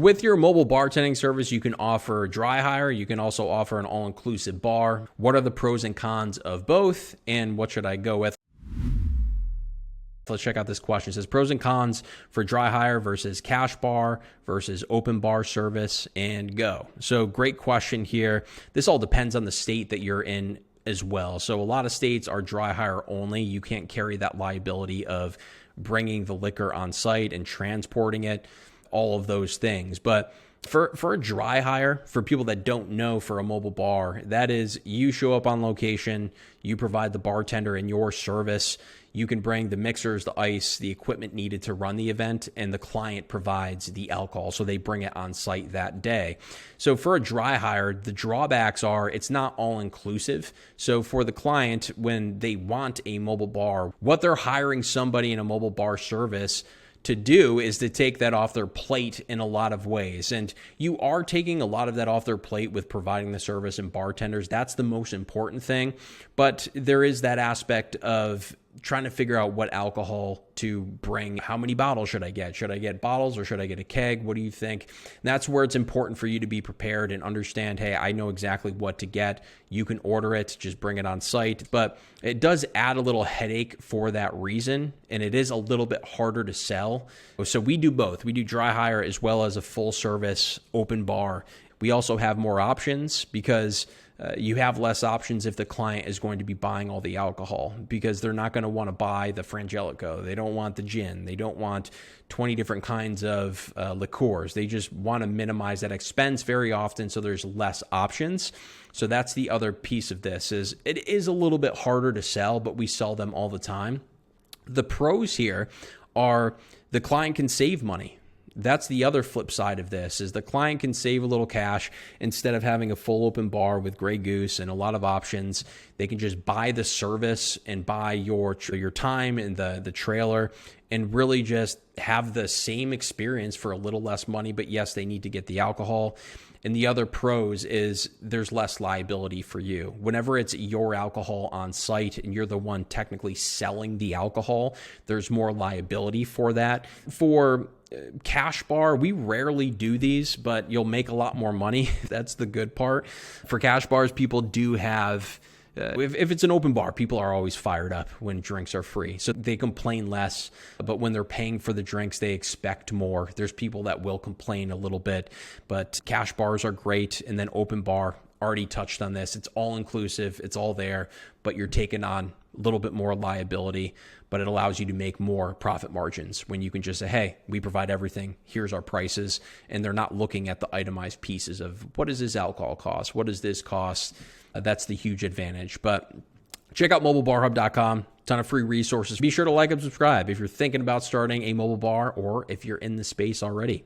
With your mobile bartending service, you can offer dry hire. You can also offer an all-inclusive bar. What are the pros and cons of both, and what should I go with? Let's check out this question. It says pros and cons for dry hire versus cash bar versus open bar service, and go. So great question here. This all depends on the state that you're in as well. So a lot of states are dry hire only. You can't carry that liability of bringing the liquor on site and transporting it, all of those things. But for a dry hire, for people that don't know, for a mobile bar, that is, you show up on location, you provide the bartender in your service, you can bring the mixers, the ice, the equipment needed to run the event, and the client provides the alcohol. So they bring it on site that day. So for a dry hire, the drawbacks are it's not all inclusive. So for the client, when they want a mobile bar, what they're hiring somebody in a mobile bar service to do is to take that off their plate in a lot of ways. And you are taking a lot of that off their plate with providing the service and bartenders. That's the most important thing. But there is that aspect of trying to figure out what alcohol to bring. How many bottles should I get? Should I get bottles or should I get a keg? What do you think? And that's where it's important for you to be prepared and understand, hey, I know exactly what to get. You can order it, just bring it on site. But it does add a little headache for that reason, and it is a little bit harder to sell. So we do both. We do dry hire as well as a full service open bar. We also have more options because you have less options if the client is going to be buying all the alcohol, because they're not going to want to buy the Frangelico. They don't want the gin. They don't want 20 different kinds of liqueurs. They just want to minimize that expense very often, so there's less options. So that's the other piece of this, is it is a little bit harder to sell, but we sell them all the time. The pros here are the client can save money. That's the other flip side of this, is the client can save a little cash. Instead of having a full open bar with Grey Goose and a lot of options, they can just buy the service and buy your time and the trailer, and really just have the same experience for a little less money. But yes, they need to get the alcohol. And the other pros is there's less liability for you. Whenever it's your alcohol on site and you're the one technically selling the alcohol, there's more liability for that. For cash bar, we rarely do these, but you'll make a lot more money. That's the good part. For cash bars, people do have, if it's an open bar, people are always fired up when drinks are free. So they complain less, but when they're paying for the drinks, they expect more. There's people that will complain a little bit, but cash bars are great. And then open bar, already touched on this. It's all inclusive. It's all there, but you're taking on a little bit more liability, but it allows you to make more profit margins when you can just say, hey, we provide everything. Here's our prices. And they're not looking at the itemized pieces of what does this alcohol cost? What does this cost? That's the huge advantage. But check out mobilebarhub.com. Ton of free resources. Be sure to like and subscribe if you're thinking about starting a mobile bar or if you're in the space already.